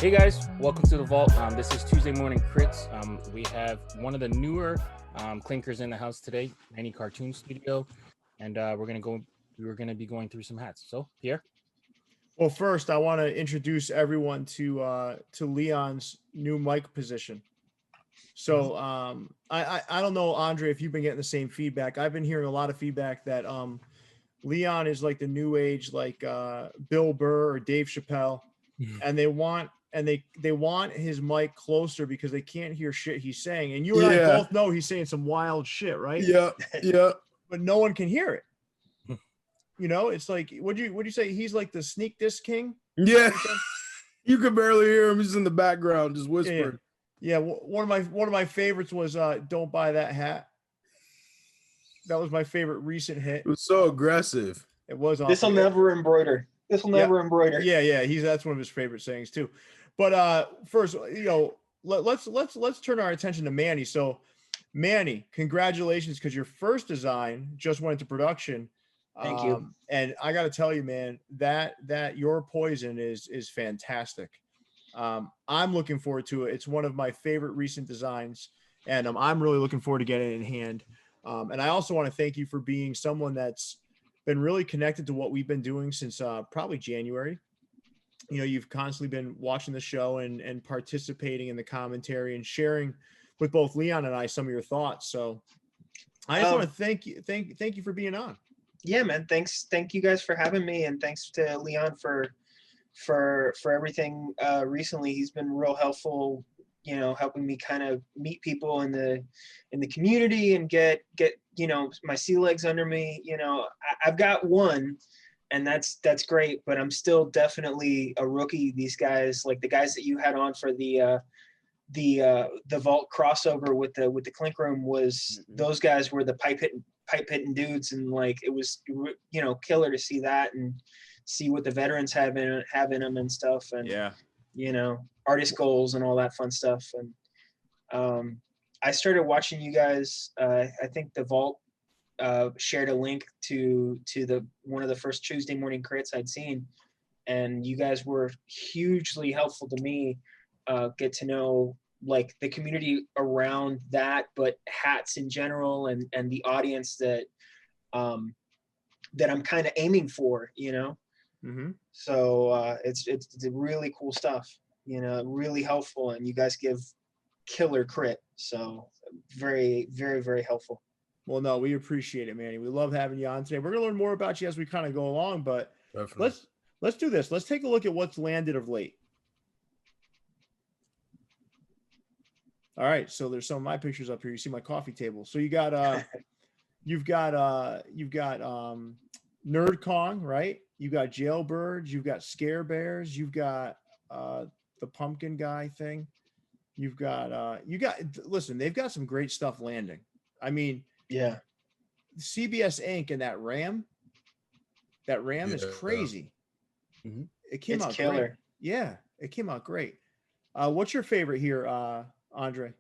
Hey guys, welcome to the Vault. This is Tuesday Morning Critz. We have one of the newer Clinkers in the house today, Manny Cartoon Studio, and we're gonna be going through some hats. So Pierre. Well, first I want to introduce everyone to Leon's new mic position. So I don't know, Andre, if you've been getting the same feedback. I've been hearing a lot of feedback that Leon is like the new age, like Bill Burr or Dave Chappelle, and they want his mic closer because they can't hear shit he's saying. And you and I both know he's saying some wild shit, right? Yeah. But no one can hear it. You know, it's like, would you say he's like the sneak disc king? Yeah. You could barely hear him. He's in the background, just whispering. Yeah. One of my favorites was "Don't Buy That Hat." That was my favorite recent hit. It was so aggressive. It was. This'll never embroider. This'll never embroider. Yeah. That's one of his favorite sayings too. But first, you know, let's turn our attention to Manny. So, Manny, congratulations, because your first design just went into production. Thank you. And I got to tell you, man, that your poison is fantastic. I'm looking forward to it. It's one of my favorite recent designs, and I'm really looking forward to getting it in hand. And I also want to thank you for being someone that's been really connected to what we've been doing since probably January. You know, you've constantly been watching the show and participating in the commentary and sharing with both Leon and I some of your thoughts. So I just want to thank you for being on. Yeah, man. Thank you guys for having me, and thanks to Leon for everything recently. He's been real helpful, you know, helping me kind of meet people in the community and get you know, my sea legs under me. You know, I've got one, and that's great, but I'm still definitely a rookie. These guys, like the guys that you had on for the Vault crossover with the Clink room, was those guys were the pipe hitting dudes, and like it was, you know, killer to see that and see what the veterans have in them and stuff, and you know, artist goals and all that fun stuff. And I started watching you guys. I think the Vault shared a link to the one of the first Tuesday Morning Critz I'd seen, and you guys were hugely helpful to me. Get to know like the community around that, but hats in general, and the audience that that I'm kind of aiming for, you know. So it's really cool stuff, you know, really helpful, and you guys give killer crit, so very, very, very helpful. Well, no, we appreciate it, Manny. We love having you on today. We're gonna learn more about you as we kind of go along, but let's do this. Let's take a look at what's landed of late. All right, so there's some of my pictures up here. You see my coffee table. So you got you've got Nerd Kong, right? You've got Jailbirds, you've got Scare Bears, you've got the pumpkin guy thing. You've got listen, they've got some great stuff landing. I mean, yeah. CBS Inc. and that Ram is crazy. It came out killer. Great. Yeah, it came out great. What's your favorite here, Andre?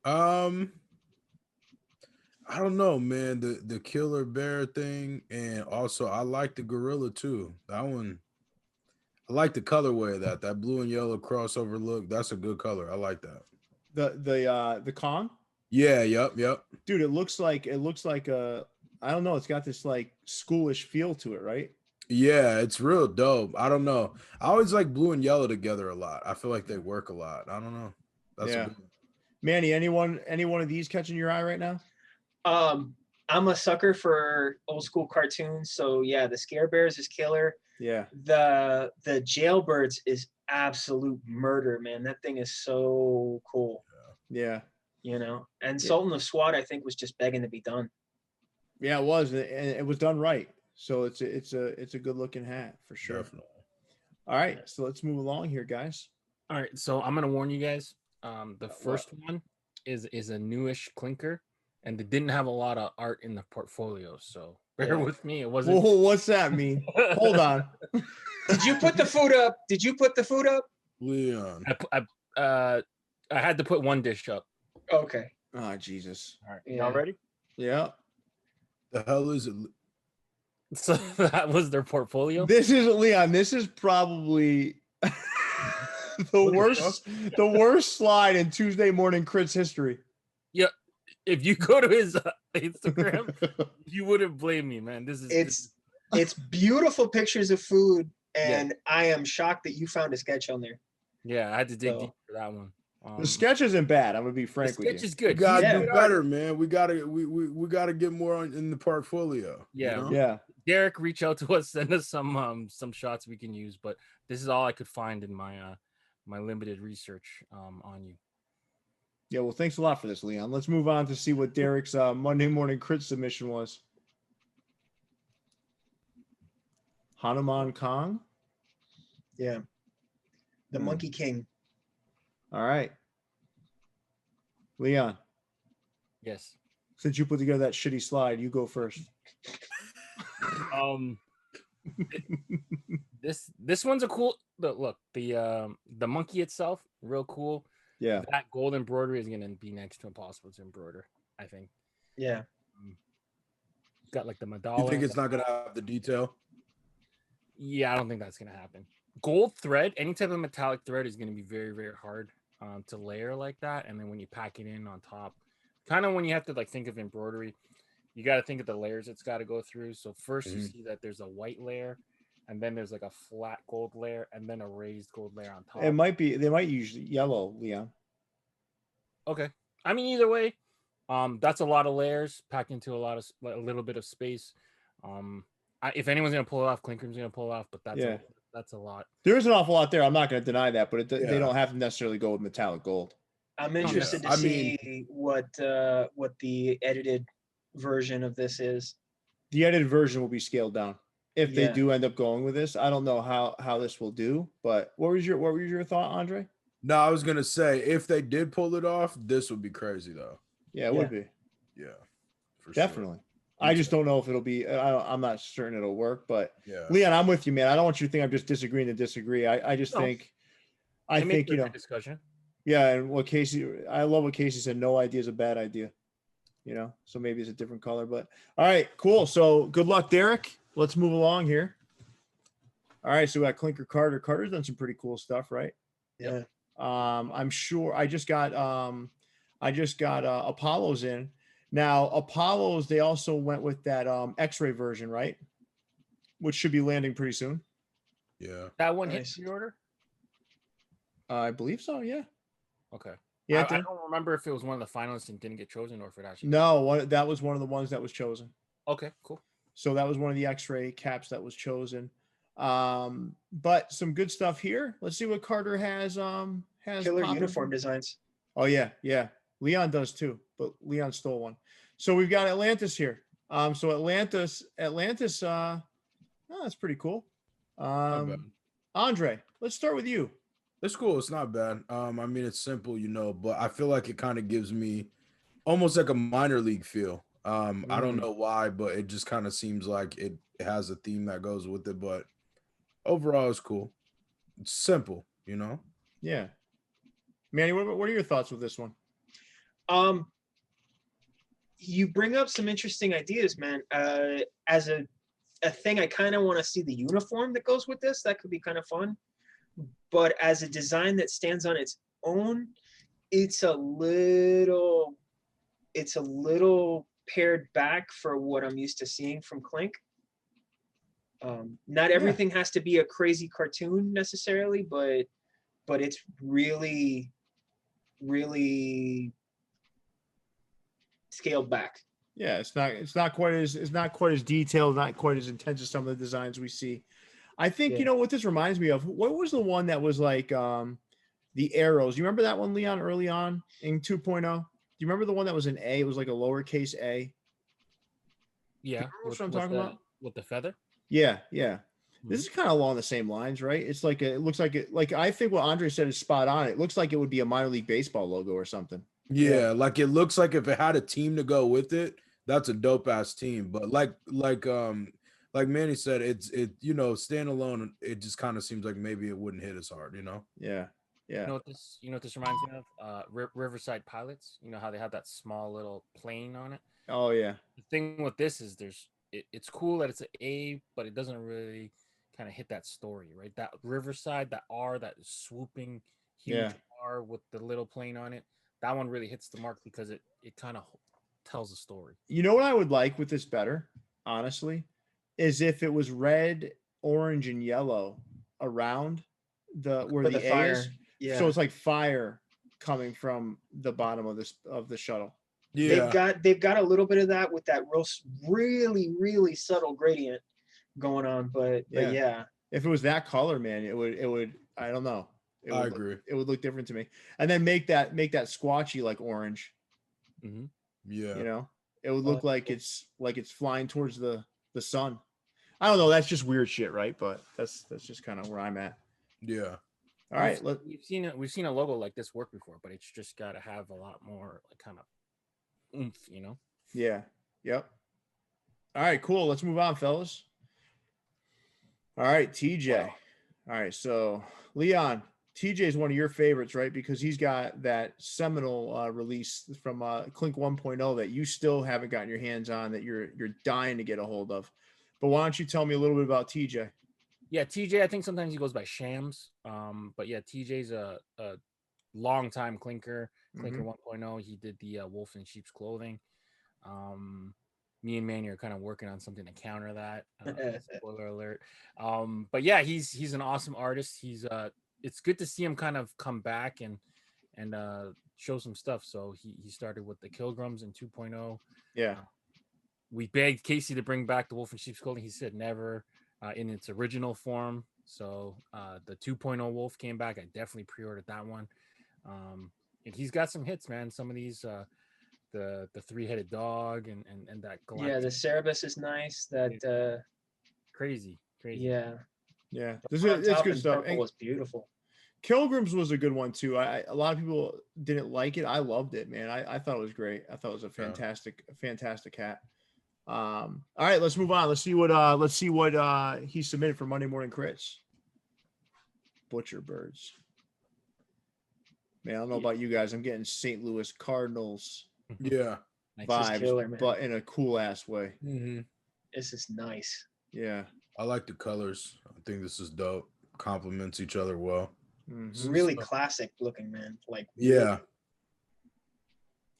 I don't know, man. The killer bear thing, and also I like the gorilla too. That one, I like the colorway of that blue and yellow crossover look. That's a good color. I like that. The Kong? Yeah, yep. Dude, it looks like a, I don't know, it's got this like schoolish feel to it, right? Yeah, it's real dope. I don't know. I always like blue and yellow together a lot. I feel like they work a lot. I don't know. That's a good one. Manny, any one of these catching your eye right now? I'm a sucker for old school cartoons, so yeah, the Scare Bears is killer. Yeah. The Jailbirds is absolute murder, man. That thing is so cool. Yeah. You know, and Sultan of SWAT, I think, was just begging to be done. Yeah, it was, and it was done right. So it's a good looking hat for sure. Definitely. All right, so let's move along here, guys. All right, so I'm gonna warn you guys. The first one is a newish Clinker, and they didn't have a lot of art in the portfolio, so bear with me. It wasn't. Whoa, what's that mean? Hold on. Did you put the food up? Leon? I had to put one dish up. Okay. Oh, Jesus. All right, y'all ready? Yeah. The hell is it? So that was their portfolio. This is Leon. This is probably the worst slide in Tuesday Morning Critz history. Yeah, if you go to his Instagram, you wouldn't blame me, man. It's beautiful pictures of food, Yeah. and I am shocked that you found a sketch on there. Yeah, I had to dig So- deep for that one. The sketch isn't bad. I'm gonna be The frank with sketch you. is We good. gotta Yeah. do better, man. We gotta get more in the portfolio. Yeah. You know? Yeah. Derek, reach out to us, send us some shots we can use. But this is all I could find in my my limited research on you. Yeah. Well, thanks a lot for this, Leon. Let's move on to see what Derek's Monday Morning Critz submission was. Hanuman Kong. Yeah. The Hmm. Monkey King. All right. Leon, Yes. since you put together that shitty slide, you go first. This one's a cool look. The monkey itself, real cool. Yeah. That gold embroidery is gonna be next to impossible to embroider, I think. Yeah. Got like the You Madala. think it's not gonna have the detail? Yeah, I don't think that's gonna happen. Gold thread, any type of metallic thread is gonna be very, very hard to layer like that. And then when you pack it in on top, kind of when you have to like think of embroidery, you got to think of the layers it's got to go through. So first you see that there's a white layer, and then there's like a flat gold layer, and then a raised gold layer on top. They might use yellow, Leon. Okay. I mean, either way, that's a lot of layers packed into a little bit of space. If anyone's gonna pull it off, Clinker's gonna pull it off, but that's a lot. There is an awful lot there. I'm not going to deny that, but they Yeah. don't have to necessarily go with metallic gold. I'm interested to I see what the edited version of this is. The edited version will be scaled down if they Yeah. do end up going with this. I don't know how this will do, but what was your thought, Andre? No, I was gonna say if they did pull it off, this would be crazy though. Yeah, it would be Yeah, for definitely. Sure. I just don't know if it'll be. I'm not certain it'll work, but Yeah. Leon, I'm with you, man. I don't want you to think I'm just disagreeing to disagree. I just No. think, I think discussion. yeah. And what Casey, I love what Casey said. No idea is a bad idea. So maybe it's a different color, but all right, cool. So good luck, Derek. Let's move along here. All right, so we got Clinker Carter. Carter's done some pretty cool stuff, right? Yeah. I'm sure I just got Apollo's in. Now Apollo's, they also went with that X-ray version, right? Which should be landing pretty soon. Yeah. That one Nice. hit pre-order. I believe so. Yeah. Okay. Yeah. I don't remember if it was one of the finalists and didn't get chosen, or if it actually. No, that was one of the ones that was chosen. Okay. Cool. So that was one of the X-ray caps that was chosen. But some good stuff here. Let's see what Carter has. Killer popping. uniform designs. Oh yeah. Leon does too, but Leon stole one. So we've got Atlantis here. So Atlantis. That's pretty cool. Not bad. Andre, let's start with you. It's cool. It's not bad. I mean, it's simple, but I feel like it kind of gives me almost like a minor league feel. I don't know why, but it just kind of seems like it has a theme that goes with it. But overall, it's cool. It's simple, Yeah. Manny, what are your thoughts with this one? You bring up some interesting ideas, man. As a thing, I kind of want to see the uniform that goes with this. That could be kind of fun. But as a design that stands on its own, it's a little pared back for what I'm used to seeing from Clink. Not everything has to be a crazy cartoon necessarily, but it's really, really scaled back. Yeah, it's not quite as detailed, not quite as intense as some of the designs we see. I think what this reminds me of. What was the one that was like the arrows? You remember that one, Leon, early on in 2.0? Do you remember the one that was an A? It was like a lowercase a. Yeah. What I'm talking about? With the feather. Yeah. This is kind of along the same lines, right? It's like it looks like it. Like I think what Andre said is spot on. It looks like it would be a minor league baseball logo or something. Yeah, like it looks like if it had a team to go with it, that's a dope ass team. But like Manny said, it standalone, it just kind of seems like maybe it wouldn't hit as hard, Yeah. You know what this reminds me of? Riverside Pilots. You know how they have that small little plane on it. Oh yeah. The thing with this is it's cool that it's an A, but it doesn't really kind of hit that story, right? That Riverside, that R, that swooping huge Yeah. R with the little plane on it. That one really hits the mark because it kind of tells a story. You know what I would like with this better, honestly, is if it was red, orange, and yellow around where For the the A fire. is. Yeah. So it's like fire coming from the bottom of the shuttle. Yeah. They've got a little bit of that with that really subtle gradient going on, but yeah. If it was that color, man, it would I don't know. I agree. It would look different to me. And then make that squatchy like orange. Mm-hmm. Yeah. You know, it would look like it's flying towards the sun. I don't know. That's just weird shit, right? But that's just kind of where I'm at. Yeah. All right, we've seen a logo like this work before, but it's just got to have a lot more like kind of oomph, you know. Yeah. Yep. All right, cool. Let's move on, fellas. All right, TJ. Wow. All right, so Leon, TJ is one of your favorites, right? Because he's got that seminal release from Clink 1.0 that you still haven't gotten your hands on, that you're dying to get a hold of. But why don't you tell me a little bit about TJ? Yeah, TJ, I think sometimes he goes by Shams. But yeah, TJ's a long time Clinker 1.0. He did the Wolf in Sheep's Clothing. Me and Manny are kind of working on something to counter that. Spoiler alert. But yeah, he's an awesome artist. He's it's good to see him kind of come back and show some stuff. So he started with the Kilgrams in 2.0. Yeah. We begged Casey to bring back the Wolf in Sheep's Clothing. He said never, in its original form. So the 2.0 Wolf came back. I definitely pre-ordered that one. And he's got some hits, man. Some of these the three-headed dog and that Galactic. Yeah, the Cerebus is nice. That crazy. Yeah. It's good stuff. Purple was beautiful. Kilgrams was a good one too. A lot of people didn't like it. I loved it, man. I thought it was great. I thought it was a fantastic hat. All right, let's move on. Let's see what he submitted for Monday Morning Critz. Butcher Birds. Man, I don't know about you guys. I'm getting St. Louis Cardinals Yeah. vibes, killer, man. but in a cool ass way. Mm-hmm. This is nice. Yeah. I like the colors. I think this is dope. Complements each other well. Mhm. Really classic looking, man. Like Yeah.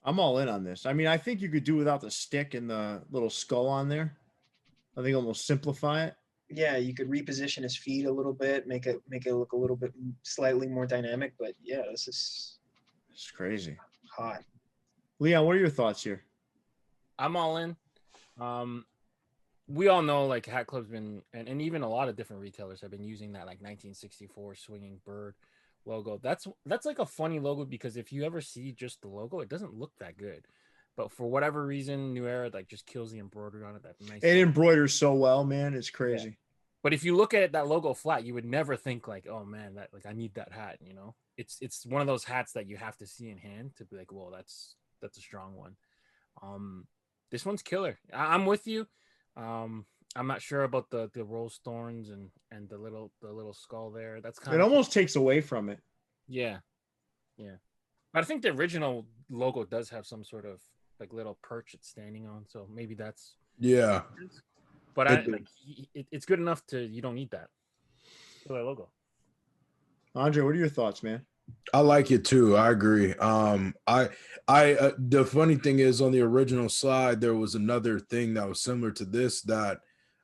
I'm all in on this. I mean, I think you could do without the stick and the little skull on there. I think almost simplify it. Yeah, you could reposition his feet a little bit, make it look a little bit slightly more dynamic. But yeah, this is It's crazy. hot. Leon, what are your thoughts here? I'm all in. We all know like Hat Club's been and even a lot of different retailers have been using that like 1964 swinging bird logo. That's like a funny logo because if you ever see just the logo, it doesn't look that good. But for whatever reason, New Era like just kills the embroidery on it. That nice. It embroiders so well, man. It's crazy. Yeah. But if you look at that logo flat, you would never think like, oh man, that like I need that hat. You know, it's one of those hats that you have to see in hand to be like, whoa, that's a strong one. This one's killer. I'm with you. I'm not sure about the rose thorns and the little skull there. That's kind It of almost takes away from it. yeah. But I think the original logo does have some sort of like little perch it's standing on, so maybe that's Yeah. But it's good enough to you don't need that killer logo. Andre, what are your thoughts, man? I like it too. I agree. The funny thing is on the original slide, there was another thing that was similar to this that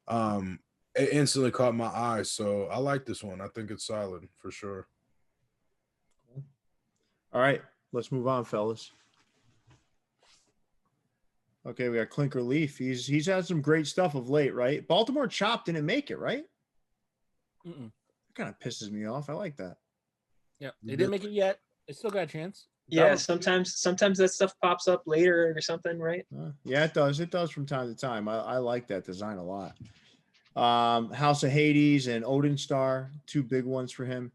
it instantly caught my eye. So I like this one. I think it's solid for sure. All right, let's move on, fellas. Okay, we got Clinker Leaf. He's had some great stuff of late, right? Baltimore Chop didn't make it, right? Mm-mm. That kind of pisses me off. I like that. Yeah, they didn't make it yet. They still got a chance. Yeah, sometimes that stuff pops up later or something, right? Yeah, it does. It does from time to time. I like that design a lot. House of Hades and Odin Star, two big ones for him.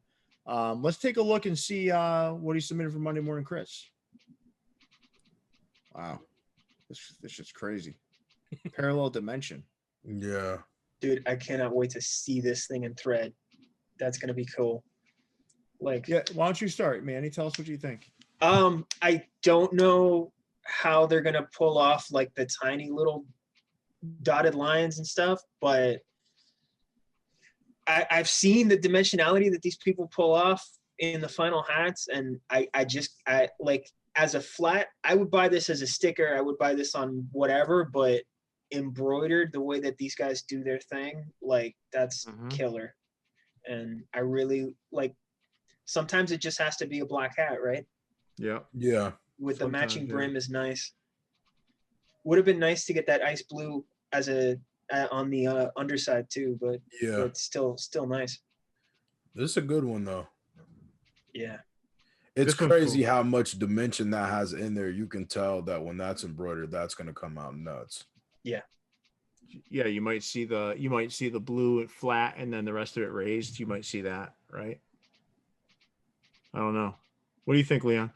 Let's take a look and see what he submitted for Monday Morning Critz. Wow, this shit's crazy. Parallel dimension. Yeah. Dude, I cannot wait to see this thing in thread. That's gonna be cool. Like, yeah, why don't you start, Manny? Tell us what you think. I don't know how they're gonna pull off like the tiny little dotted lines and stuff, but I've seen the dimensionality that these people pull off in the final hats, and I like, as a flat, I would buy this as a sticker. I would buy this on whatever, but embroidered the way that these guys do their thing, like that's killer. And I really like, sometimes it just has to be a black hat, right? Yeah. Yeah. With the Sometimes, matching yeah. brim is nice. Would have been nice to get that ice blue as a on the underside too, but Yeah. it's still nice. This is a good one though. Yeah. It's This one's crazy cool. how much dimension that has in there. You can tell that when that's embroidered, that's gonna come out nuts. Yeah. Yeah, you might see the blue flat and then the rest of it raised. You might see that, right? I don't know. What do you think, Leon?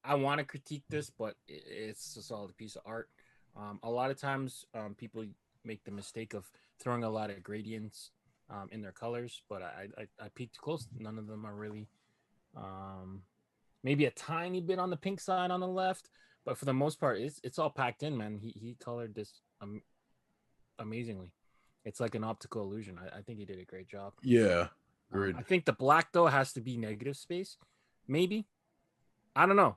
I want to critique this, but it's a solid piece of art. A lot of times, people make the mistake of throwing a lot of gradients in their colors, but I peeked close. None of them are really, maybe a tiny bit on the pink side on the left, but for the most part, it's all packed in, man. He colored this amazingly. It's like an optical illusion. I think he did a great job. Yeah. Agreed. I think the black though has to be negative space, maybe. I don't know.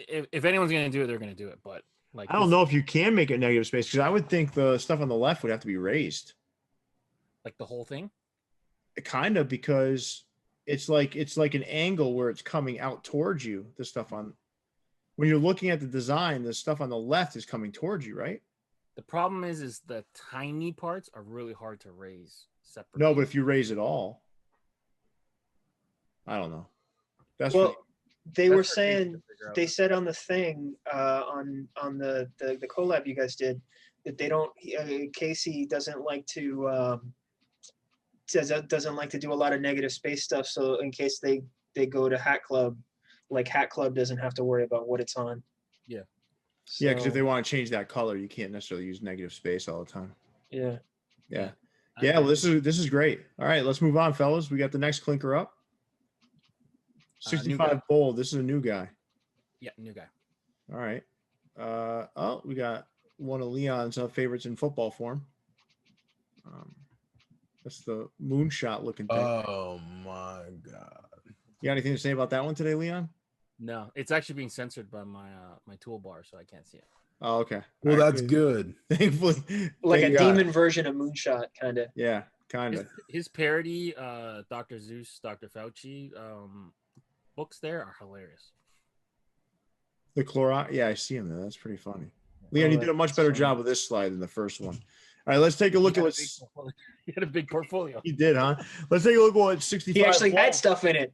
If anyone's gonna do it, they're gonna do it. But like, I don't know if you can make it negative space because I would think the stuff on the left would have to be raised. like the whole thing. Kind of, because it's like an angle where it's coming out towards you. The stuff on, when you're looking at the design, the stuff on the left is coming towards you, right? The problem is the tiny parts are really hard to raise separately. No, but if you raise it all, I don't know. That's Well, what, they That's were for Casey saying, to figure out. they said on the thing, on the collab you guys did, that they don't, Casey doesn't like to, doesn't like to do a lot of negative space stuff. So in case they go to Hat Club, like Hat Club doesn't have to worry about what it's on. Yeah. yeah, because if So, they want to change that color, you can't necessarily use negative space all the time. yeah. Yeah. I Yeah, well, agree. this is great. All right, let's move on, fellas. We got the next clinker up. New 65 guy. bold. This is a new guy. Yeah, new guy. All right. Oh, we got one of Leon's favorites in football form. That's the Moonshot looking thing. Oh my god. You got anything to say about that one today, Leon? No, it's actually being censored by my my toolbar, so I can't see it. Oh, okay. Well, All right, that's good. Thankfully, Like thank a God. demon version of Moonshot, kind of. Yeah, kind of. His parody, Dr. Zeus, Dr. Fauci, books there are hilarious. The Clorox. Yeah, I see him there. That's pretty funny. Leon, you did a much better job with this slide than the first one. All right, let's take a look at what's. He had a big portfolio. He did, huh? Let's take a look at what 65. He actually Bold. had stuff in it.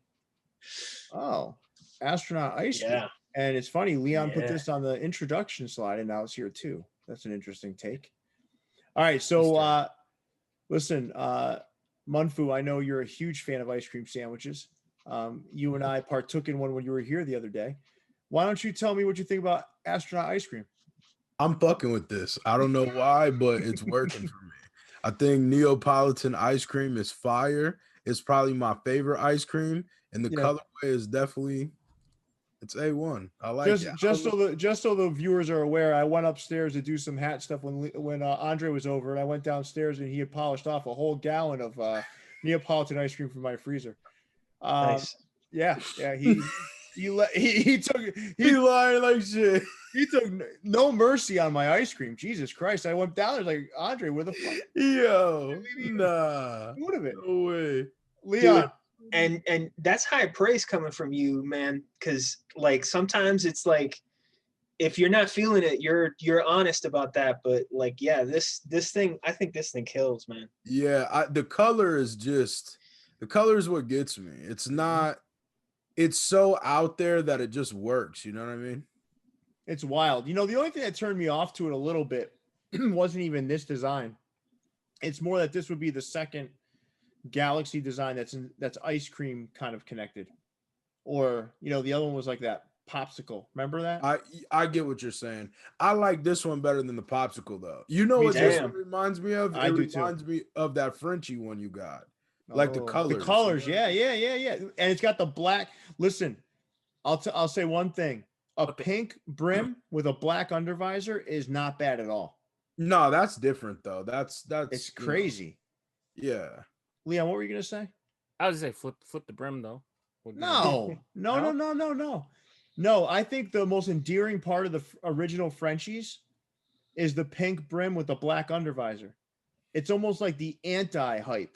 Oh, astronaut ice cream. Yeah. And it's funny, Leon put Yeah. this on the introduction slide, and now it's here too. That's an interesting take. All right, so Easter. listen, Munfu, I know you're a huge fan of ice cream sandwiches. You and I partook in one when you were here the other day. Why don't you tell me what you think about astronaut ice cream? I'm fucking with this. I don't know why, but it's working for me. I think Neapolitan ice cream is fire. It's probably my favorite ice cream, and the You know, colorway is definitely, it's A1. I like it. just so the viewers are aware, I went upstairs to do some hat stuff when Andre was over, and I went downstairs and he had polished off a whole gallon of Neapolitan ice cream from my freezer. Nice. Yeah, he lying like shit. he took no mercy on my ice cream. Jesus Christ! I went down there like, Andre, where the fuck? Yo, nah. What of it, No way. Leon? And that's high praise coming from you, man, because like sometimes it's like, if you're not feeling it, you're honest about that. But like, yeah, this thing, I think this thing kills, man. Yeah, the color is what gets me. It's not, it's so out there that it just works. You know what I mean? It's wild. You know, the only thing that turned me off to it a little bit wasn't even this design. It's more that this would be the second Galaxy design that's ice cream kind of connected, or the other one was like that popsicle. Remember that? I get what you're saying. I like this one better than the popsicle though. You know Me what too. this one reminds me of? I It do too. reminds me of that Frenchie one you got. Like the colors. The colors, yeah. And it's got the black. Listen, I'll say one thing: a pink brim with a black undervisor is not bad at all. No, that's different though. That's It's you know, crazy. yeah. Leon, what were you gonna say? I was gonna say flip the brim though. Would be the- No, no, no, No? no, no, no. No, I think the most endearing part of the original Frenchies is the pink brim with the black undervisor. It's almost like the anti-hype.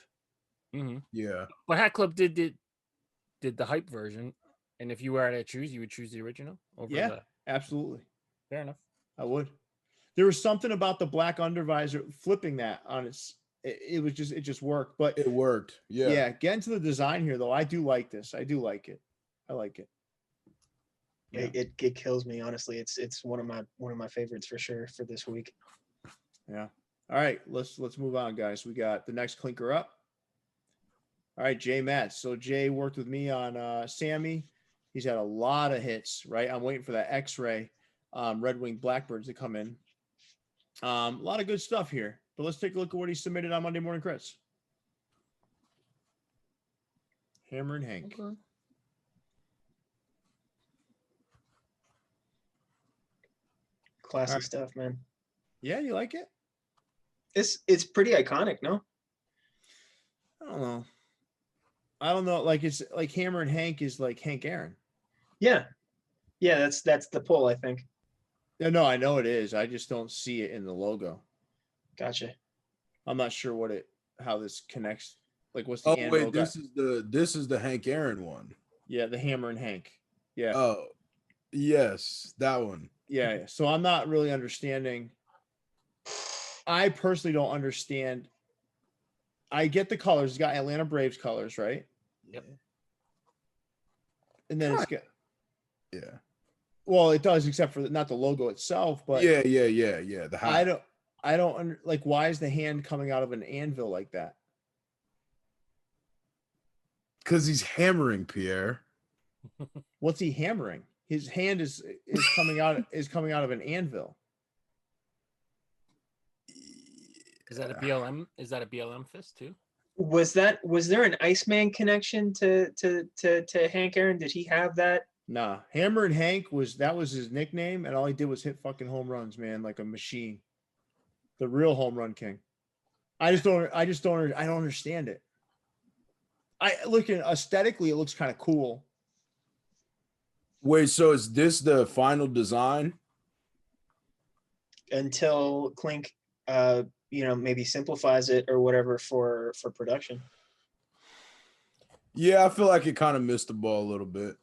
Mhm. Yeah. But Hat Club did the hype version, and if you were to choose, you would choose the original over Yeah, the. absolutely. Fair enough. I would. There was something about the black undervisor flipping that on its. It just worked. But It worked. Yeah. yeah, getting to the design here though, I do like this. I do like it. I like it. Yeah. It kills me, honestly. It's one of my favorites for sure for this week. Yeah. All right, let's move on, guys. We got the next clinker up. All right, Jay Metz. So Jay worked with me on Sammy. He's had a lot of hits, right? I'm waiting for that X-ray Red Wing Blackbirds to come in. A lot of good stuff here. But let's take a look at what he submitted on Monday Morning Critz. Hammer and Hank. Okay. Classic Alright. stuff, man. Yeah, you like it? It's pretty iconic, no? I don't know. Like it's like Hammer and Hank is like Hank Aaron. Yeah. Yeah, that's the pull, I think. No, I know it is. I just don't see it in the logo. Gotcha. I'm not sure how this connects. Like what's the Oh anvil wait, this is the Hank Aaron one. Yeah, the Hammer and Hank. Yeah. Oh, yes, that one. Yeah. So I'm not really understanding. I personally don't understand. I get the colors. It's got Atlanta Braves colors, right? Yep. And then it's got. Yeah. Well, it does, except for not the logo itself. But Yeah. The hat. I don't like. Why is the hand coming out of an anvil like that? Because he's hammering, Pierre. What's he hammering? His hand is coming out of an anvil. Is that a BLM? Is that a BLM fist too? Was there an Iceman connection to Hank Aaron? Did he have that? Nah, Hammer and Hank was his nickname, and all he did was hit fucking home runs, man, like a machine. The real home run king. I don't understand it. I look at aesthetically, it looks kind of cool. Wait, so is this the final design? Until Clink maybe simplifies it or whatever for production. Yeah, I feel like it kind of missed the ball a little bit.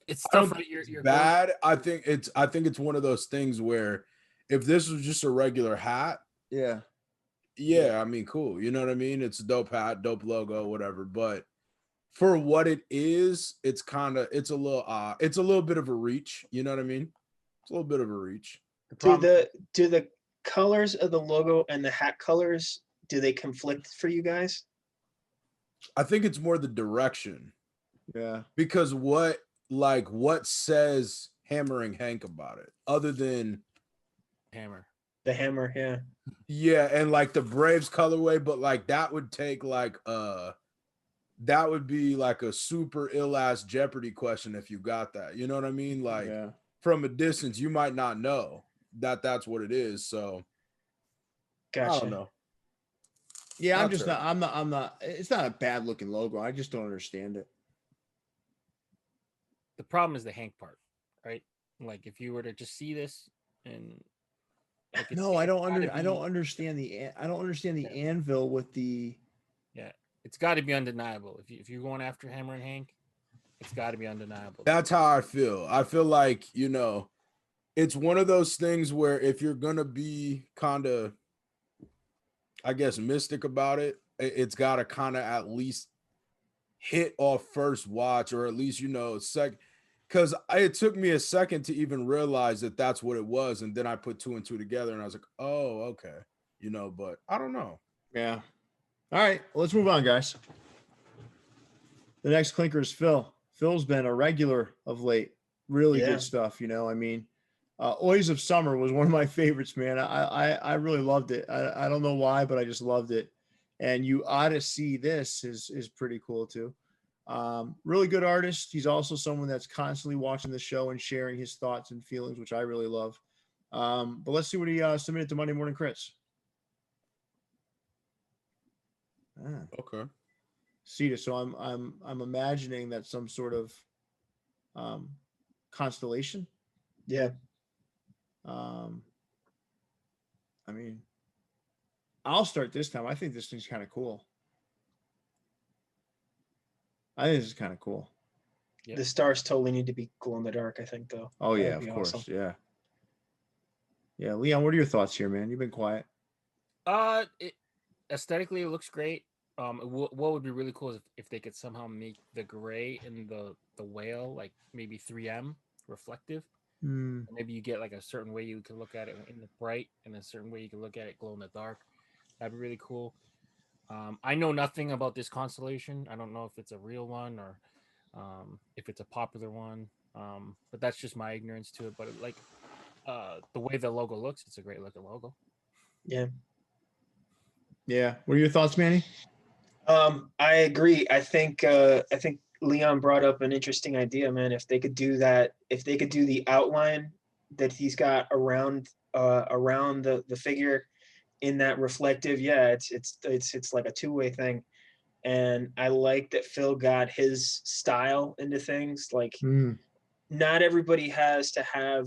It's I don't tough. think Right? it's You're bad. I think it's one of those things where if this was just a regular hat, Yeah. yeah, I mean, cool. You know what I mean? It's a dope hat, dope logo, whatever. But for what it is, it's a little bit of a reach. You know what I mean? It's a little bit of a reach. Do the colors of the logo and the hat colors, do they conflict for you guys? I think it's more the direction. Yeah. Because what says Hammering Hank about it other than hammer. The hammer, yeah. Yeah, and like the Braves colorway, but like that would take that would be like a super ill ass Jeopardy question if you got that. You know what I mean? Like Yeah. from a distance, you might not know that that's what it is. So Gotcha. I don't know. Yeah, Not I'm just terrible. not. I'm not. It's not a bad looking logo. I just don't understand it. The problem is the Hank part, right? Like if you were to just see this and like No, I don't gotta I be- don't understand the anvil with the. Yeah, it's got to be undeniable. If you're going after Hammer and Hank, it's got to be undeniable. That's how I feel. I feel like, it's one of those things where if you're gonna be kind of, I guess, mystic about it, it's got to kind of at least hit off first watch, or at least because it took me a second to even realize that that's what it was, and then I put two and two together, and I was like, oh, okay, but I don't know. Yeah. All right, let's move on, guys. The next clinker is Phil. Phil's been a regular of late. Really Yeah. good stuff. I mean, Oys of Summer was one of my favorites, man. I really loved it. I don't know why, but I just loved it. And You Ought to See This is pretty cool too. Really good artist. He's also someone that's constantly watching the show and sharing his thoughts and feelings, which I really love. But let's see what he submitted to Monday Morning Critz. Okay. Sita. So I'm imagining that some sort of constellation. Yeah. I mean, I'll start this time. I think this thing's kind of cool. I think this is kind of cool. Yep. The stars totally need to be glow in the dark, I think, though. Oh That yeah, would be of course. awesome. Yeah. Yeah, Leon, what are your thoughts here, man? You've been quiet. Aesthetically, it looks great. What would be really cool is if they could somehow make the gray in the whale like maybe 3M reflective. Maybe you get like a certain way you can look at it in the bright, and a certain way you can look at it glow in the dark. That'd be really cool. I know nothing about this constellation. I don't know if it's a real one or if it's a popular one. But that's just my ignorance to it. But the way the logo looks, it's a great looking logo. Yeah. Yeah. What are your thoughts, Manny? I agree. I think Leon brought up an interesting idea, man. If they could do that, if they could do the outline that he's got around the figure in that reflective, yeah, it's like a two-way thing. And I like that Phil got his style into things. Like, not everybody has to have,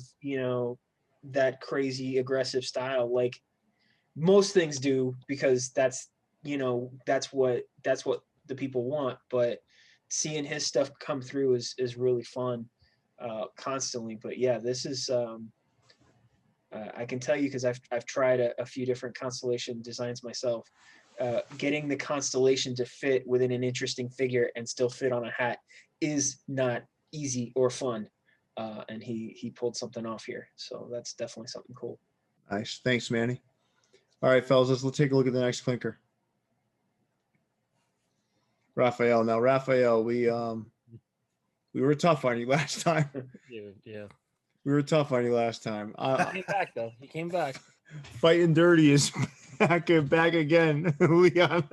that crazy aggressive style. Like most things do, because that's what the people want. But seeing his stuff come through is really fun, constantly. But yeah, this is I can tell you, because I've tried a few different constellation designs myself. Getting the constellation to fit within an interesting figure and still fit on a hat is not easy or fun. And he pulled something off here, so that's definitely something cool. Nice. Thanks, Manny. All right, fellas, let's take a look at the next clinker. Raphael. Now, Raphael, we were tough on you last time. Yeah. We were tough on you last time. He came back though. He came back. Fighting dirty is back again, Leon.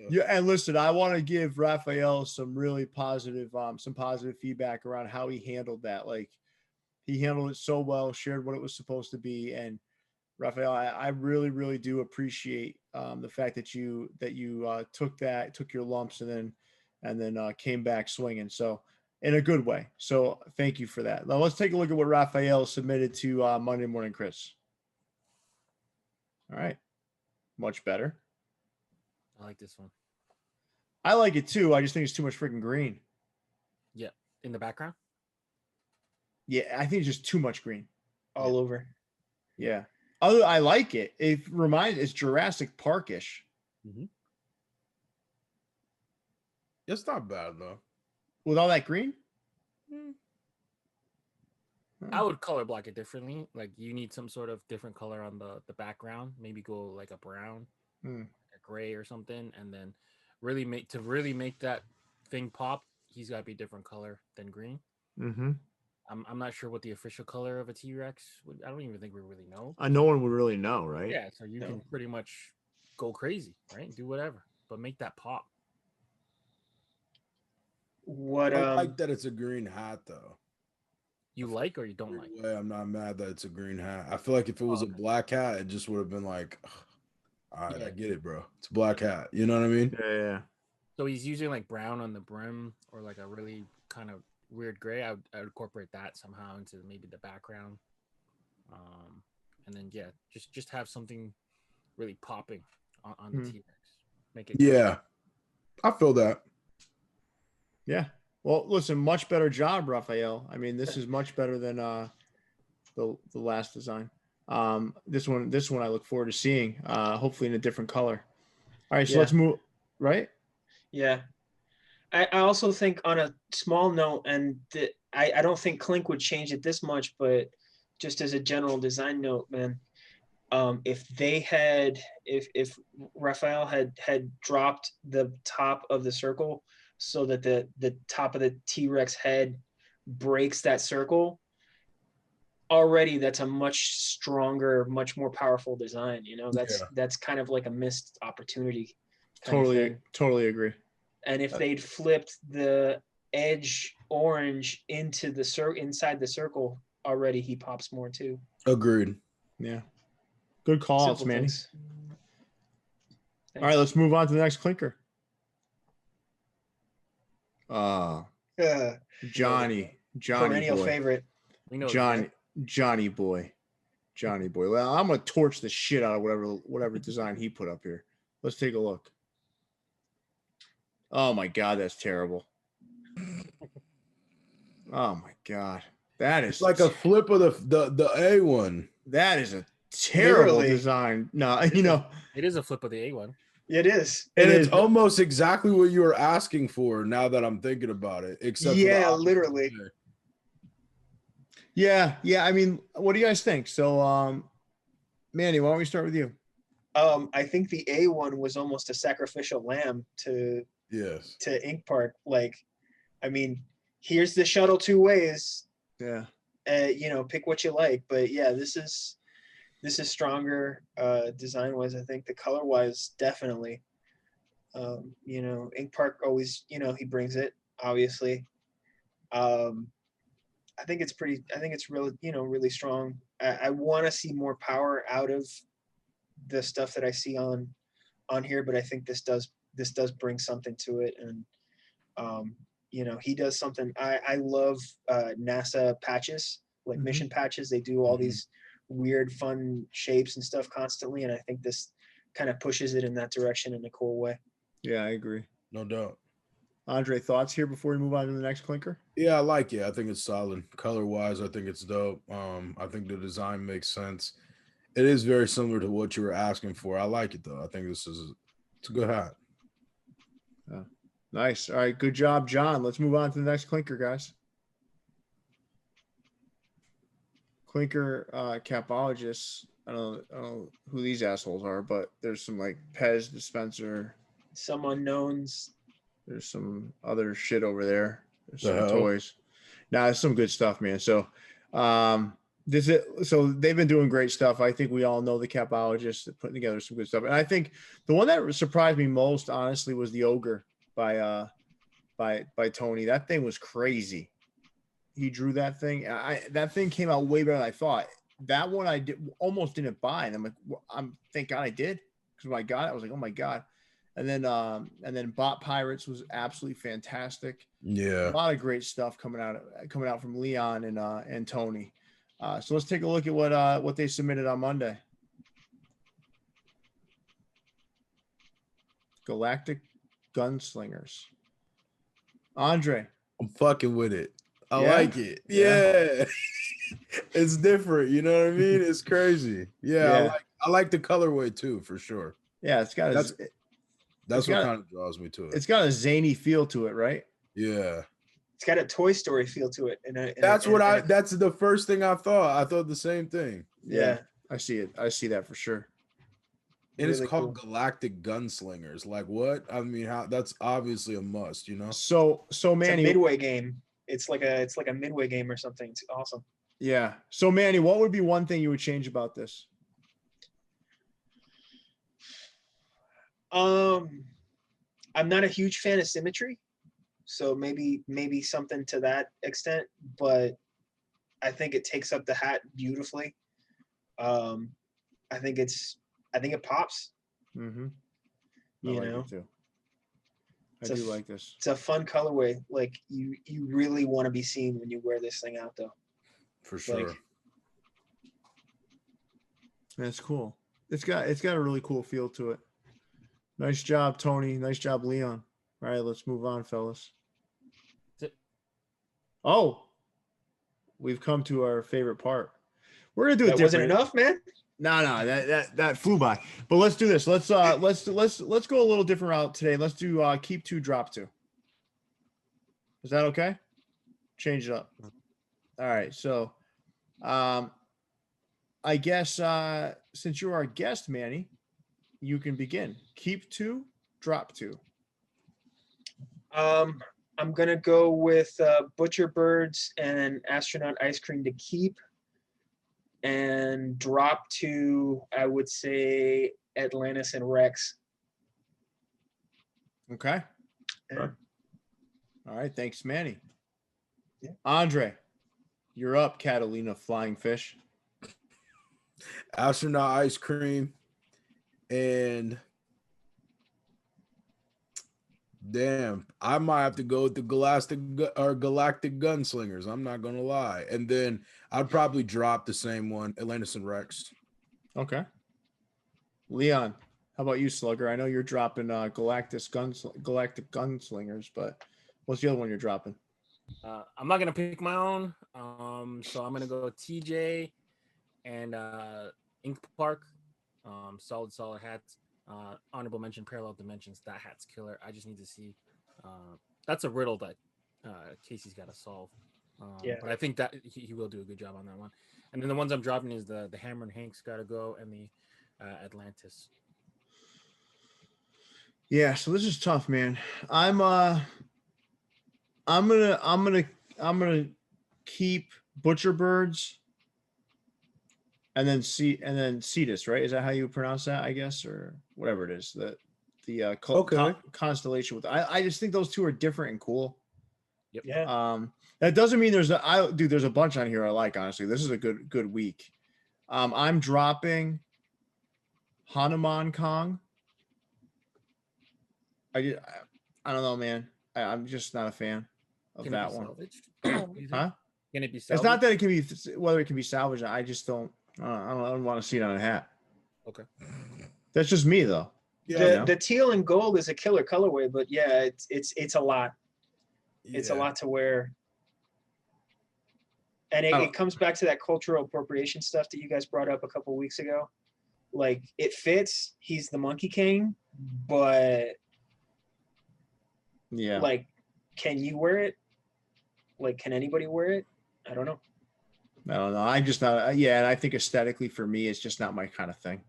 Yeah, and listen, I want to give Raphael some really positive feedback around how he handled that. Like, he handled it so well, shared what it was supposed to be, and Raphael, I really, really do appreciate the fact that you took your lumps and then came back swinging. So, in a good way. So thank you for that. Now let's take a look at what Raphael submitted to Monday Morning Critz. All right. Much better. I like this one. I like it too. I just think it's too much freaking green. Yeah. In the background? Yeah, I think it's just too much green. All over. Yeah. I like it. It's Jurassic Park-ish. Mm-hmm. It's not bad though. With all that green? I would color block it differently. Like, you need some sort of different color on the background. Maybe go like a brown, a gray or something, and then really make that thing pop. He's got to be a different color than green. Mm-hmm. I'm not sure what the official color of a T-Rex would. I don't even think we really know. No one would really know, right? Yeah, so you can pretty much go crazy, right? Do whatever, but make that pop. What I like that it's a green hat though. You like or you don't like? Way, I'm not mad that it's a green hat. I feel like if it was a black hat, it just would have been like, all right, I get it, bro. It's a black hat. You know what I mean? Yeah. So he's using like brown on the brim or like a really kind of weird gray. I would incorporate that somehow into maybe the background. And then just have something really popping on the T-Rex. Make it. Yeah, I feel that. Yeah. Well, listen, much better job, Raphael. I mean, this is much better than the last design. This one I look forward to seeing, hopefully in a different color. All right, so let's move. Right? Yeah. I also think, on a small note, and I don't think Clink would change it this much, but just as a general design note, man, if Raphael had dropped the top of the circle so that the top of the T-Rex head breaks that circle, already that's a much stronger, much more powerful design. That's kind of like a missed opportunity. Totally agree. And if they'd flipped the edge orange into the inside the circle, already he pops more too. Agreed. Yeah. Good call outs, Simple Manny. things. All right, let's move on to the next clinker. Johnny Perennial boy. favorite. We know Johnny boy. Well, I'm gonna torch the shit out of whatever design he put up here. Let's take a look. Oh my god, that's terrible. Oh my god. That is It's like a flip of the A one. that is a terrible Literally. design. No, you know, it is a flip of the A1. It is. And It it's is. almost exactly what you were asking for now that I'm thinking about it. Except for the Yeah, opposite literally. way. Yeah. I mean, what do you guys think? So Manny, why don't we start with you? I think the A1 was almost a sacrificial lamb to Yes. Ink Park. Like, I mean, here's the shuttle two ways. Yeah. You know, pick what you like. But yeah, this is stronger design wise. I think the color wise, definitely. You know, Ink Park always, you know, he brings it, obviously. I think it's really, you know, really strong. I want to see more power out of the stuff that I see on here, but I think this does bring something to it. And you know, he does something. I love NASA patches, like mission patches. They do all these weird, fun shapes and stuff constantly, and I think this kind of pushes it in that direction in a cool way. Yeah, I agree. No doubt. Andre, thoughts here before we move on to the next clinker? Yeah, I like it. I think it's solid. Color wise, I think it's dope. I think the design makes sense. It is very similar to what you were asking for. I like it though. I think it's a good hat. Nice. All right, good job, John. Let's move on to the next clinker, guys. Clinker capologists. I don't know who these assholes are, but there's some like Pez dispenser. Some unknowns. There's some other shit over there. There's some hell? toys. Nah, it's some good stuff, man. So so they've been doing great stuff. I think we all know the capologists putting together some good stuff. And I think the one that surprised me most, honestly, was the Ogre by Tony. That thing was crazy. He drew that thing. That thing came out way better than I thought. That one I almost didn't buy, and I'm like, thank God I did, because when I got it, I was like, oh my God. And then Bot Pirates was absolutely fantastic. Yeah, A lot of great stuff coming out from Leon and Tony. So let's take a look at what they submitted on Monday. Galactic Gunslingers. Andre. I'm fucking with it. I Yeah? like it. Yeah. It's different. You know what I mean? It's crazy. Yeah. I like the colorway too, for sure. Yeah, it's got that's what kind of draws me to it. It's got a zany feel to it, right? Yeah. It's got a Toy Story feel to it. That's the first thing I thought. I thought the same thing. Yeah. I see it. I see that for sure. And Really it's called cool. Galactic Gunslingers. Like what? I mean, that's obviously a must, you know? So It's a Manny, midway game. It's like a midway game or something. It's awesome. yeah. So Manny, what would be one thing you would change about this? I'm not a huge fan of symmetry, so maybe something to that extent, but I think it takes up the hat beautifully. I think it pops. Mm-hmm. You like know, it too. I It's a do f- like this. it's a fun colorway. Like you really want to be seen when you wear this thing out, though. For sure. Like, That's cool. It's got a really cool feel to it. Nice job, Tony. Nice job, Leon. All right, let's move on, fellas. Oh, we've come to our favorite part. We're gonna do it that wasn't different. enough, man. No, that flew by. But let's do this. Let's go a little different route today. Let's do keep two, drop two. Is that okay? Change it up. All right. So, I guess since you're our guest, Manny, you can begin. Keep two, drop two. I'm gonna go with Butcher Birds and Astronaut Ice Cream to keep, and drop to, I would say, Atlantis and Rex. Okay. Yeah. All right. Thanks, Manny. Yeah. Andre. You're up, Catalina Flying Fish. Astronaut ice cream, and damn, I might have to go with the Galactic Gunslingers. I'm not gonna lie. And then I'd probably drop the same one, Atlantis and Rex. Okay. Leon, how about you, Slugger? I know you're dropping Galactic Gunslingers, but what's the other one you're dropping? I'm not gonna pick my own. So I'm gonna go TJ and Ink Park. Solid hats. Honorable mention, Parallel Dimensions. That hat's killer. I just need to see. That's a riddle that Casey's got to solve. Yeah. But I think that he will do a good job on that one. And then the ones I'm dropping is the Hammer and Hank's got to go, and the Atlantis. Yeah, so this is tough, man. I'm gonna keep Butcher Birds and then Cetus, right? Is that how you pronounce that? I guess, or whatever it is. The Constellation with. I just think those two are different and cool. Yep. Yeah. That doesn't mean there's a bunch on here I like. Honestly, this is a good week. I'm dropping Hanuman Kong. I don't know, man. I'm just not a fan of Can that it be one. salvaged? Huh? Can it be salvaged? It's not that it can be whether it can be salvaged. I just don't. I don't want to see it on a hat. Okay. That's just me, though. Yeah, The teal and gold is a killer colorway, but yeah, it's a lot. It's a lot to wear. And it comes back to that cultural appropriation stuff that you guys brought up a couple weeks ago. Like, it fits. He's the Monkey King, but Yeah. like, can you wear it? Like, can anybody wear it? I don't know. I don't know. I'm just not. Yeah, and I think aesthetically for me, it's just not my kind of thing.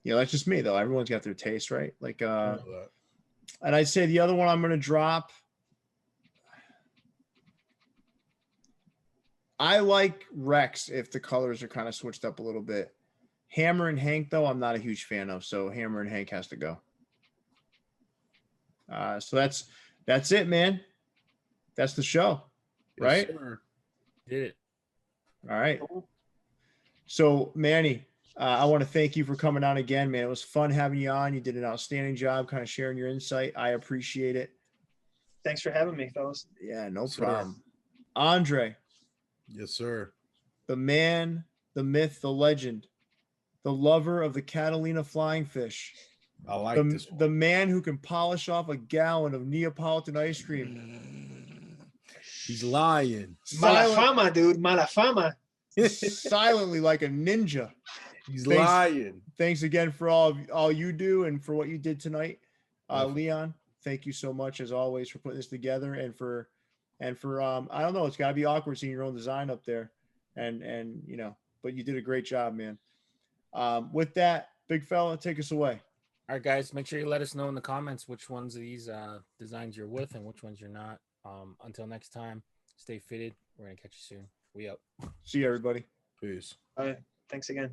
That's just me, though. Everyone's got their taste, right? Like, and I'd say the other one I'm going to drop. I like Rex if the colors are kind of switched up a little bit. Hammer and Hank, though, I'm not a huge fan of. So Hammer and Hank has to go. So that's it, man. That's the show, right? Sir. Did it. All right. So, Manny, I want to thank you for coming on again, man. It was fun having you on. You did an outstanding job kind of sharing your insight. I appreciate it. Thanks for having me, fellas. Yeah, no Sir. problem. Andre, Yes, sir. the man, the myth, the legend, the lover of the Catalina Flying Fish, I like this one. the man who can polish off a gallon of Neapolitan ice cream. He's lying. Mala fama, dude. Mala fama. Silently like a ninja. He's Thanks. lying. Thanks again for all you do and for what you did tonight. Leon, thank you so much as always for putting this together and for I don't know, it's got to be awkward seeing your own design up there and but you did a great job, man. With that, big fella, take us away. All right, guys, make sure you let us know in the comments which ones of these designs you're with and which ones you're not. Until next time, stay fitted. We're going to catch you soon. We out. See you, everybody. Peace. All right. Thanks again.